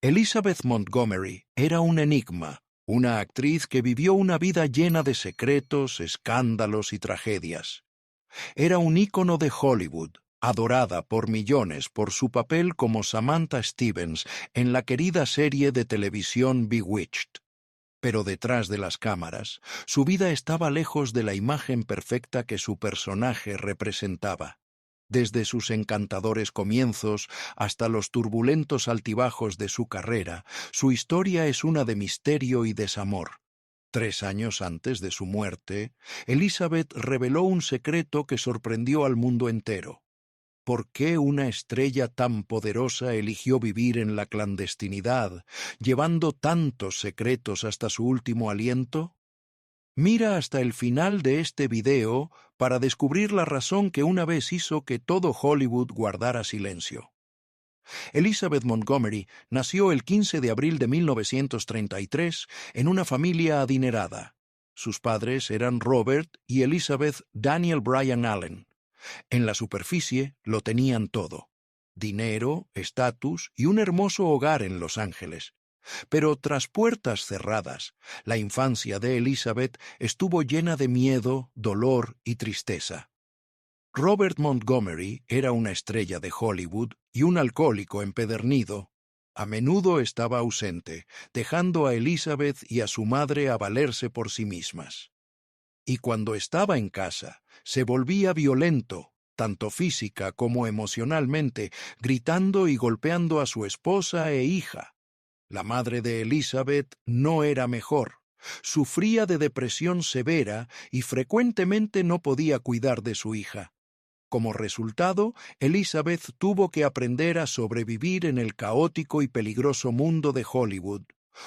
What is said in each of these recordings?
Elizabeth Montgomery era un enigma, una actriz que vivió una vida llena de secretos, escándalos y tragedias. Era un ícono de Hollywood, adorada por millones por su papel como Samantha Stevens en la querida serie de televisión Bewitched. Pero detrás de las cámaras, su vida estaba lejos de la imagen perfecta que su personaje representaba. Desde sus encantadores comienzos hasta los turbulentos altibajos de su carrera, su historia es una de misterio y desamor. 3 años antes de su muerte, Elizabeth reveló un secreto que sorprendió al mundo entero. ¿Por qué una estrella tan poderosa eligió vivir en la clandestinidad, llevando tantos secretos hasta su último aliento? Mira hasta el final de este video para descubrir la razón que una vez hizo que todo Hollywood guardara silencio. Elizabeth Montgomery nació el 15 de abril de 1933 en una familia adinerada. Sus padres eran Robert y Elizabeth Daniel Bryan Allen. En la superficie lo tenían todo: dinero, estatus y un hermoso hogar en Los Ángeles. Pero tras puertas cerradas, la infancia de Elizabeth estuvo llena de miedo, dolor y tristeza. Robert Montgomery era una estrella de Hollywood y un alcohólico empedernido. A menudo estaba ausente, dejando a Elizabeth y a su madre a valerse por sí mismas. Y cuando estaba en casa, se volvía violento, tanto física como emocionalmente, gritando y golpeando a su esposa e hija. La madre de Elizabeth no era mejor. Sufría de depresión severa y frecuentemente no podía cuidar de su hija. Como resultado, Elizabeth tuvo que aprender a sobrevivir en el caótico y peligroso mundo de Hollywood,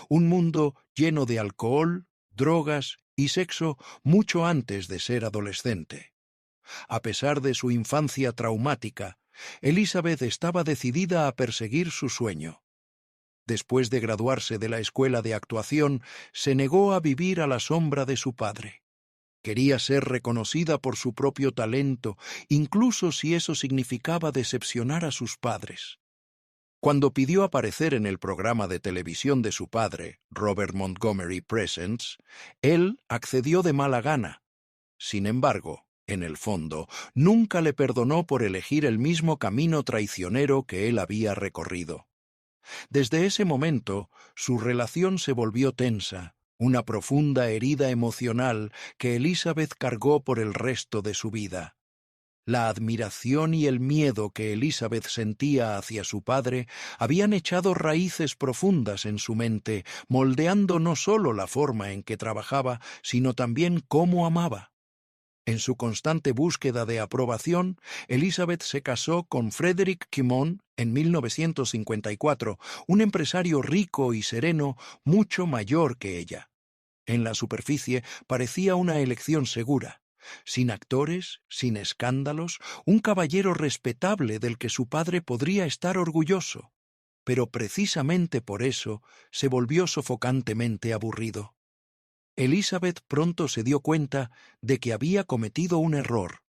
un mundo lleno de alcohol, drogas y sexo mucho antes de ser adolescente. A pesar de su infancia traumática, Elizabeth estaba decidida a perseguir su sueño. Después de graduarse de la escuela de actuación, se negó a vivir a la sombra de su padre. Quería ser reconocida por su propio talento, incluso si eso significaba decepcionar a sus padres. Cuando pidió aparecer en el programa de televisión de su padre, Robert Montgomery Presents, él accedió de mala gana. Sin embargo, en el fondo, nunca le perdonó por elegir el mismo camino traicionero que él había recorrido. Desde ese momento, su relación se volvió tensa, una profunda herida emocional que Elizabeth cargó por el resto de su vida. La admiración y el miedo que Elizabeth sentía hacia su padre habían echado raíces profundas en su mente, moldeando no solo la forma en que trabajaba, sino también cómo amaba. En su constante búsqueda de aprobación, Elizabeth se casó con Frederick Kimon en 1954, un empresario rico y sereno mucho mayor que ella. En la superficie parecía una elección segura. Sin actores, sin escándalos, un caballero respetable del que su padre podría estar orgulloso. Pero precisamente por eso se volvió sofocantemente aburrido. Elizabeth pronto se dio cuenta de que había cometido un error.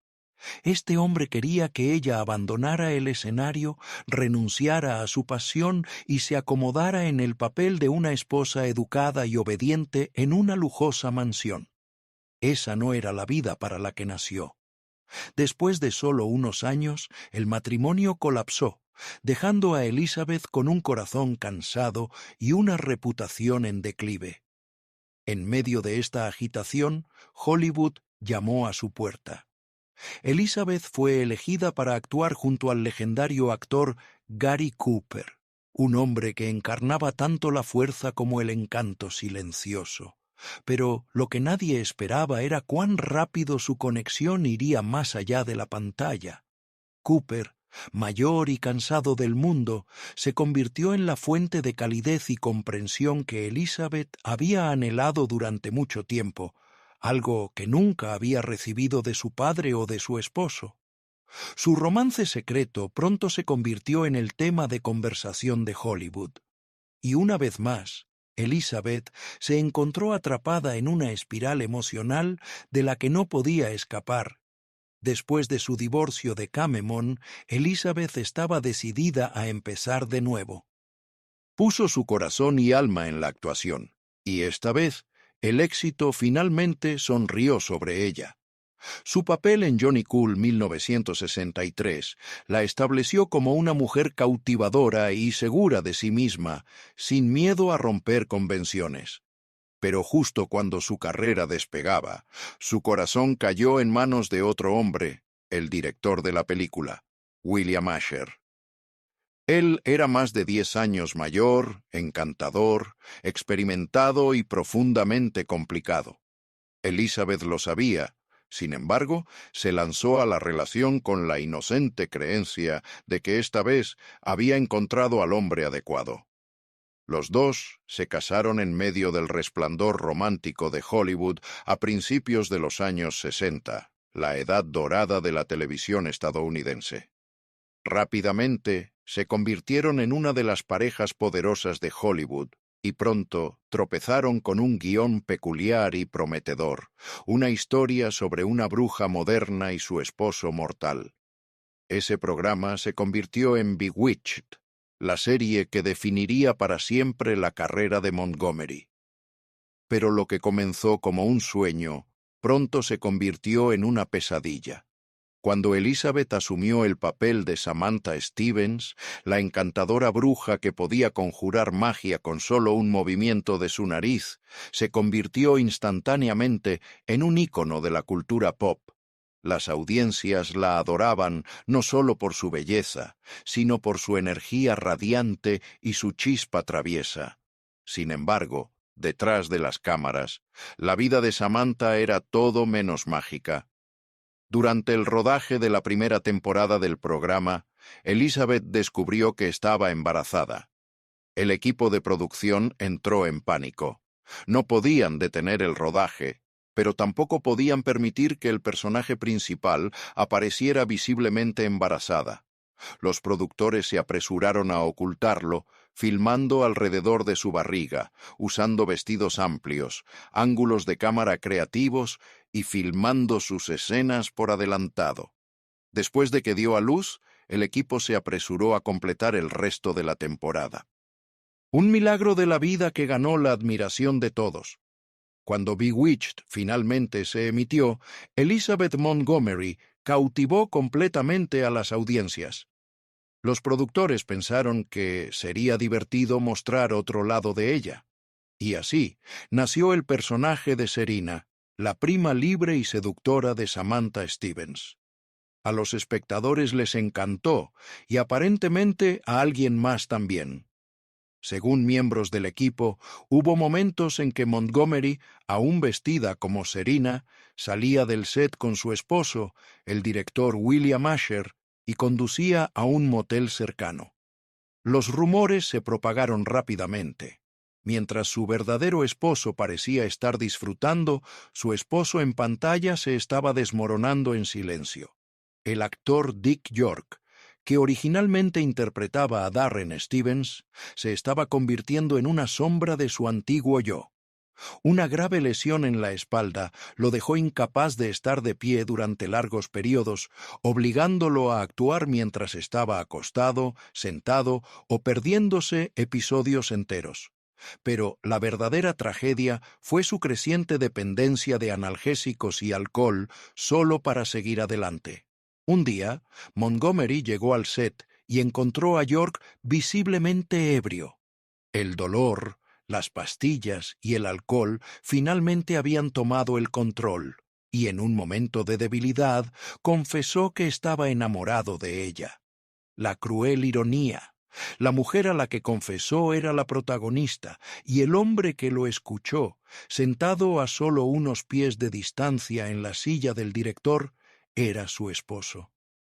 Este hombre quería que ella abandonara el escenario, renunciara a su pasión y se acomodara en el papel de una esposa educada y obediente en una lujosa mansión. Esa no era la vida para la que nació. Después de solo unos años, el matrimonio colapsó, dejando a Elizabeth con un corazón cansado y una reputación en declive. En medio de esta agitación, Hollywood llamó a su puerta. Elizabeth fue elegida para actuar junto al legendario actor Gary Cooper, un hombre que encarnaba tanto la fuerza como el encanto silencioso. Pero lo que nadie esperaba era cuán rápido su conexión iría más allá de la pantalla. Cooper, mayor y cansado del mundo, se convirtió en la fuente de calidez y comprensión que Elizabeth había anhelado durante mucho tiempo, algo que nunca había recibido de su padre o de su esposo. Su romance secreto pronto se convirtió en el tema de conversación de Hollywood. Y una vez más, Elizabeth se encontró atrapada en una espiral emocional de la que no podía escapar. Después de su divorcio de Camemón, Elizabeth estaba decidida a empezar de nuevo. Puso su corazón y alma en la actuación, y esta vez el éxito finalmente sonrió sobre ella. Su papel en Johnny Cool 1963 la estableció como una mujer cautivadora y segura de sí misma, sin miedo a romper convenciones. Pero justo cuando su carrera despegaba, su corazón cayó en manos de otro hombre, el director de la película, William Asher. Él era más de 10 años mayor, encantador, experimentado y profundamente complicado. Elizabeth lo sabía. Sin embargo, se lanzó a la relación con la inocente creencia de que esta vez había encontrado al hombre adecuado. Los dos se casaron en medio del resplandor romántico de Hollywood a principios de los años 60, la edad dorada de la televisión estadounidense. Rápidamente se convirtieron en una de las parejas poderosas de Hollywood y pronto tropezaron con un guión peculiar y prometedor, una historia sobre una bruja moderna y su esposo mortal. Ese programa se convirtió en Bewitched, la serie que definiría para siempre la carrera de Montgomery. Pero lo que comenzó como un sueño, pronto se convirtió en una pesadilla. Cuando Elizabeth asumió el papel de Samantha Stevens, la encantadora bruja que podía conjurar magia con solo un movimiento de su nariz, se convirtió instantáneamente en un ícono de la cultura pop. Las audiencias la adoraban no solo por su belleza, sino por su energía radiante y su chispa traviesa. Sin embargo, detrás de las cámaras, la vida de Samantha era todo menos mágica. Durante el rodaje de la primera temporada del programa, Elizabeth descubrió que estaba embarazada. El equipo de producción entró en pánico. No podían detener el rodaje, pero tampoco podían permitir que el personaje principal apareciera visiblemente embarazada. Los productores se apresuraron a ocultarlo, filmando alrededor de su barriga, usando vestidos amplios, ángulos de cámara creativos y filmando sus escenas por adelantado. Después de que dio a luz, el equipo se apresuró a completar el resto de la temporada. Un milagro de la vida que ganó la admiración de todos. Cuando Bewitched finalmente se emitió, Elizabeth Montgomery cautivó completamente a las audiencias. Los productores pensaron que sería divertido mostrar otro lado de ella. Y así nació el personaje de Serena, la prima libre y seductora de Samantha Stevens. A los espectadores les encantó, y aparentemente a alguien más también. Según miembros del equipo, hubo momentos en que Montgomery, aún vestida como Serena, salía del set con su esposo, el director William Asher, y conducía a un motel cercano. Los rumores se propagaron rápidamente. Mientras su verdadero esposo parecía estar disfrutando, su esposo en pantalla se estaba desmoronando en silencio. El actor Dick York, que originalmente interpretaba a Darren Stevens, se estaba convirtiendo en una sombra de su antiguo yo. Una grave lesión en la espalda lo dejó incapaz de estar de pie durante largos periodos, obligándolo a actuar mientras estaba acostado, sentado o perdiéndose episodios enteros. Pero la verdadera tragedia fue su creciente dependencia de analgésicos y alcohol solo para seguir adelante. Un día, Montgomery llegó al set y encontró a York visiblemente ebrio. El dolor, las pastillas y el alcohol finalmente habían tomado el control, y en un momento de debilidad confesó que estaba enamorado de ella. La cruel ironía. La mujer a la que confesó era la protagonista, y el hombre que lo escuchó, sentado a solo unos pies de distancia en la silla del director, era su esposo.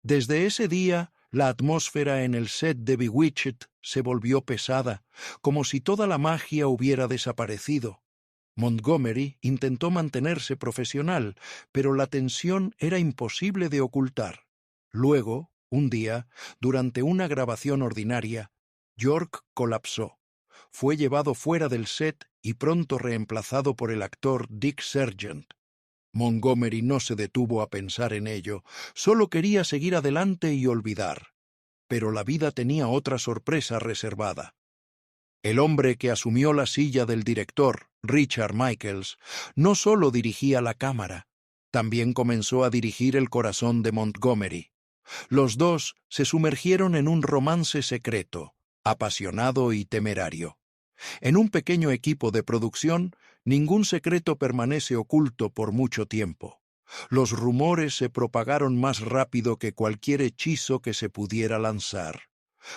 Desde ese día, la atmósfera en el set de Bewitched se volvió pesada, como si toda la magia hubiera desaparecido. Montgomery intentó mantenerse profesional, pero la tensión era imposible de ocultar. Luego, un día, durante una grabación ordinaria, York colapsó. Fue llevado fuera del set y pronto reemplazado por el actor Dick Sargent. Montgomery no se detuvo a pensar en ello, solo quería seguir adelante y olvidar. Pero la vida tenía otra sorpresa reservada. El hombre que asumió la silla del director, Richard Michaels, no solo dirigía la cámara, también comenzó a dirigir el corazón de Montgomery. Los dos se sumergieron en un romance secreto, apasionado y temerario. En un pequeño equipo de producción, ningún secreto permanece oculto por mucho tiempo. Los rumores se propagaron más rápido que cualquier hechizo que se pudiera lanzar.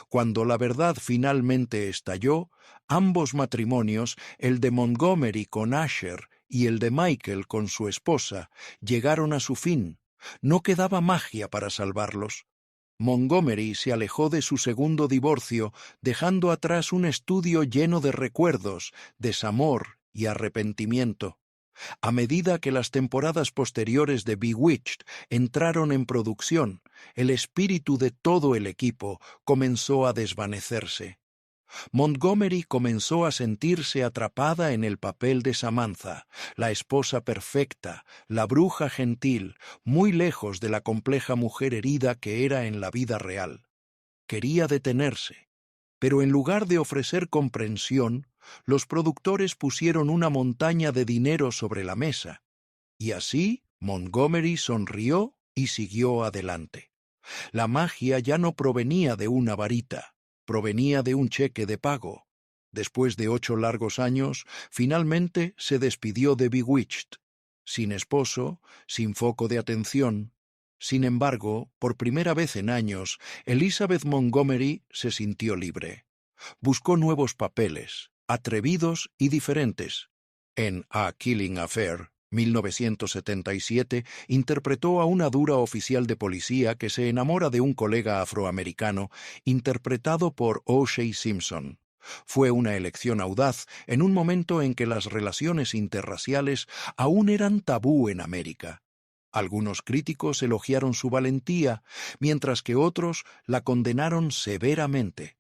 Cuando la verdad finalmente estalló, ambos matrimonios, el de Montgomery con Asher y el de Michael con su esposa, llegaron a su fin. No quedaba magia para salvarlos. Montgomery se alejó de su segundo divorcio, dejando atrás un estudio lleno de recuerdos, desamor y arrepentimiento. A medida que las temporadas posteriores de Bewitched entraron en producción, el espíritu de todo el equipo comenzó a desvanecerse. Montgomery comenzó a sentirse atrapada en el papel de Samantha, la esposa perfecta, la bruja gentil, muy lejos de la compleja mujer herida que era en la vida real. Quería detenerse, pero en lugar de ofrecer comprensión, los productores pusieron una montaña de dinero sobre la mesa, y así Montgomery sonrió y siguió adelante. La magia ya no provenía de una varita, provenía de un cheque de pago. Después de 8 largos años, finalmente se despidió de Bewitched, sin esposo, sin foco de atención. Sin embargo, por primera vez en años, Elizabeth Montgomery se sintió libre. Buscó nuevos papeles, atrevidos y diferentes. En A Killing Affair, 1977, interpretó a una dura oficial de policía que se enamora de un colega afroamericano, interpretado por O.J. Simpson. Fue una elección audaz en un momento en que las relaciones interraciales aún eran tabú en América. Algunos críticos elogiaron su valentía, mientras que otros la condenaron severamente.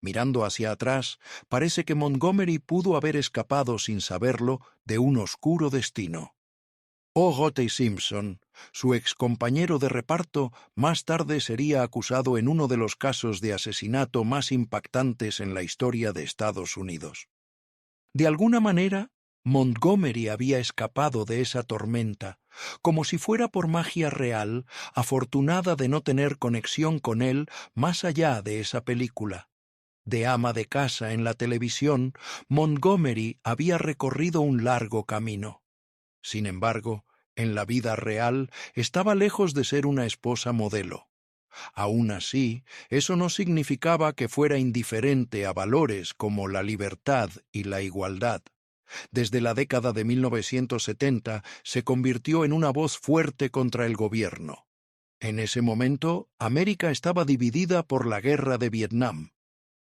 Mirando hacia atrás, parece que Montgomery pudo haber escapado sin saberlo de un oscuro destino. O.J. Simpson, su excompañero de reparto, más tarde sería acusado en uno de los casos de asesinato más impactantes en la historia de Estados Unidos. De alguna manera, Montgomery había escapado de esa tormenta, como si fuera por magia real, afortunada de no tener conexión con él más allá de esa película. De ama de casa en la televisión, Montgomery había recorrido un largo camino. Sin embargo, en la vida real estaba lejos de ser una esposa modelo. Aún así, eso no significaba que fuera indiferente a valores como la libertad y la igualdad. Desde la década de 1970 se convirtió en una voz fuerte contra el gobierno. En ese momento, América estaba dividida por la guerra de Vietnam.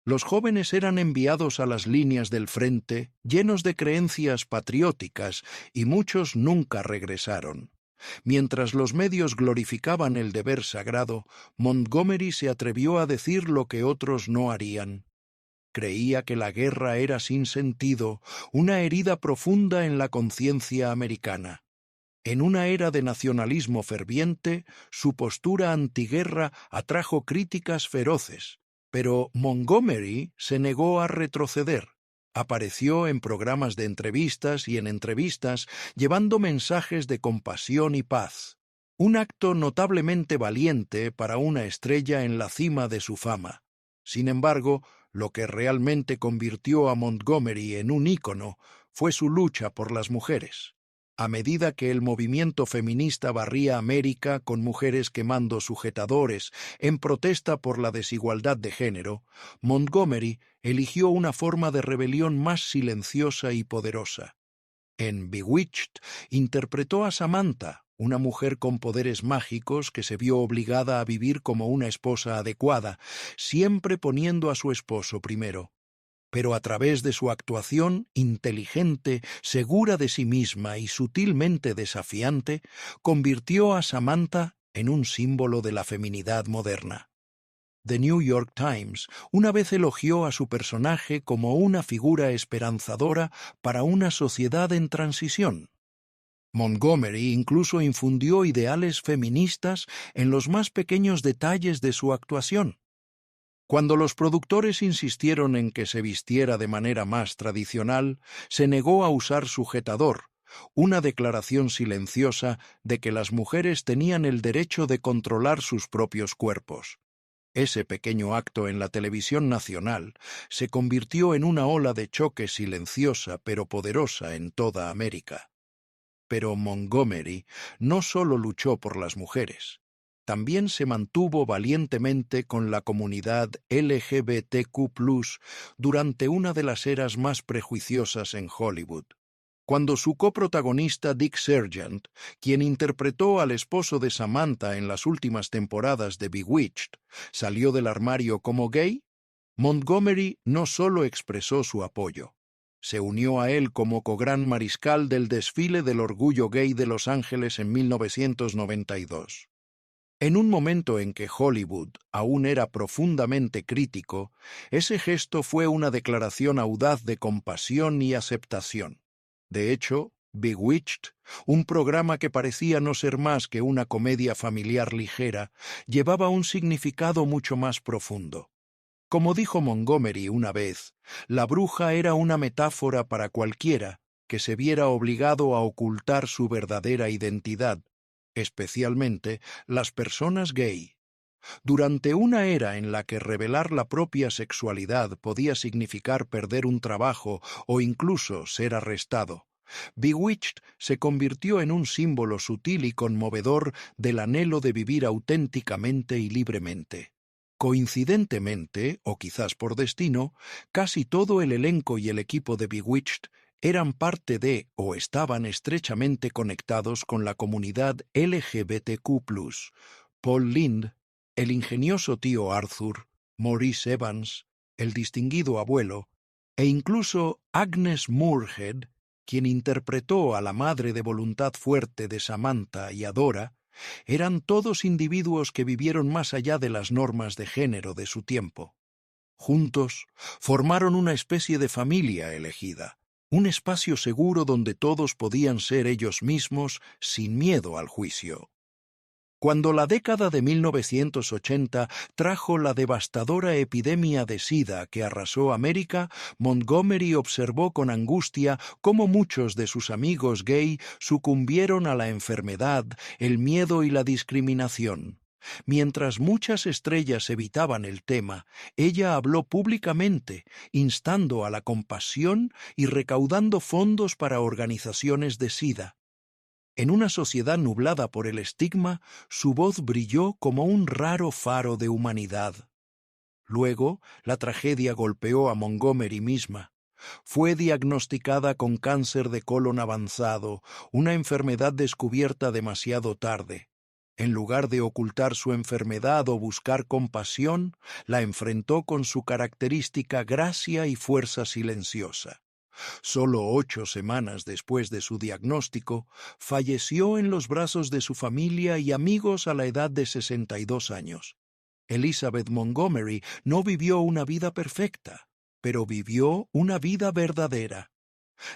Los jóvenes eran enviados a las líneas del frente llenos de creencias patrióticas y muchos nunca regresaron. Mientras los medios glorificaban el deber sagrado, Montgomery se atrevió a decir lo que otros no harían. Creía que la guerra era sin sentido, una herida profunda en la conciencia americana. En una era de nacionalismo ferviente, su postura antiguerra atrajo críticas feroces. Pero Montgomery se negó a retroceder. Apareció en programas de entrevistas y en entrevistas llevando mensajes de compasión y paz. Un acto notablemente valiente para una estrella en la cima de su fama. Sin embargo, lo que realmente convirtió a Montgomery en un ícono fue su lucha por las mujeres. A medida que el movimiento feminista barría América con mujeres quemando sujetadores en protesta por la desigualdad de género, Montgomery eligió una forma de rebelión más silenciosa y poderosa. En Bewitched interpretó a Samantha, una mujer con poderes mágicos que se vio obligada a vivir como una esposa adecuada, siempre poniendo a su esposo primero. Pero a través de su actuación inteligente, segura de sí misma y sutilmente desafiante, convirtió a Samantha en un símbolo de la feminidad moderna. The New York Times una vez elogió a su personaje como una figura esperanzadora para una sociedad en transición. Montgomery incluso infundió ideales feministas en los más pequeños detalles de su actuación. Cuando los productores insistieron en que se vistiera de manera más tradicional, se negó a usar sujetador, una declaración silenciosa de que las mujeres tenían el derecho de controlar sus propios cuerpos. Ese pequeño acto en la televisión nacional se convirtió en una ola de choque silenciosa pero poderosa en toda América. Pero Montgomery no solo luchó por las mujeres, también se mantuvo valientemente con la comunidad LGBTQ+ durante una de las eras más prejuiciosas en Hollywood. Cuando su coprotagonista Dick Sargent, quien interpretó al esposo de Samantha en las últimas temporadas de Bewitched, salió del armario como gay, Montgomery no solo expresó su apoyo, se unió a él como cogran mariscal del desfile del orgullo gay de Los Ángeles en 1992. En un momento en que Hollywood aún era profundamente crítico, ese gesto fue una declaración audaz de compasión y aceptación. De hecho, Bewitched, un programa que parecía no ser más que una comedia familiar ligera, llevaba un significado mucho más profundo. Como dijo Montgomery una vez, la bruja era una metáfora para cualquiera que se viera obligado a ocultar su verdadera identidad, especialmente las personas gay. Durante una era en la que revelar la propia sexualidad podía significar perder un trabajo o incluso ser arrestado, Bewitched se convirtió en un símbolo sutil y conmovedor del anhelo de vivir auténticamente y libremente. Coincidentemente, o quizás por destino, casi todo el elenco y el equipo de Bewitched eran parte de o estaban estrechamente conectados con la comunidad LGBTQ+. Paul Lynde, el ingenioso tío Arthur, Maurice Evans, el distinguido abuelo, e incluso Agnes Moorehead, quien interpretó a la madre de voluntad fuerte de Samantha y Adora, eran todos individuos que vivieron más allá de las normas de género de su tiempo. Juntos, formaron una especie de familia elegida, un espacio seguro donde todos podían ser ellos mismos sin miedo al juicio. Cuando la década de 1980 trajo la devastadora epidemia de SIDA que arrasó América, Montgomery observó con angustia cómo muchos de sus amigos gay sucumbieron a la enfermedad, el miedo y la discriminación. Mientras muchas estrellas evitaban el tema, ella habló públicamente, instando a la compasión y recaudando fondos para organizaciones de SIDA. En una sociedad nublada por el estigma, su voz brilló como un raro faro de humanidad. Luego, la tragedia golpeó a Montgomery misma. Fue diagnosticada con cáncer de colon avanzado, una enfermedad descubierta demasiado tarde. En lugar de ocultar su enfermedad o buscar compasión, la enfrentó con su característica gracia y fuerza silenciosa. Solo 8 semanas después de su diagnóstico, falleció en los brazos de su familia y amigos a la edad de 62 años. Elizabeth Montgomery no vivió una vida perfecta, pero vivió una vida verdadera.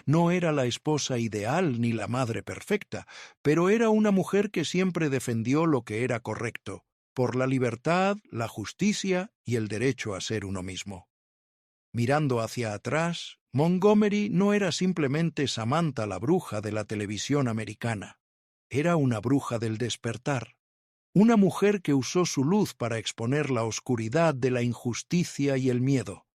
No era la esposa ideal ni la madre perfecta, pero era una mujer que siempre defendió lo que era correcto, por la libertad, la justicia y el derecho a ser uno mismo. Mirando hacia atrás, Montgomery no era simplemente Samantha la bruja de la televisión americana. Era una bruja del despertar. Una mujer que usó su luz para exponer la oscuridad de la injusticia y el miedo.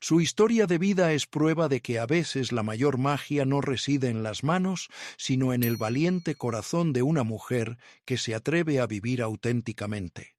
Su historia de vida es prueba de que a veces la mayor magia no reside en las manos, sino en el valiente corazón de una mujer que se atreve a vivir auténticamente.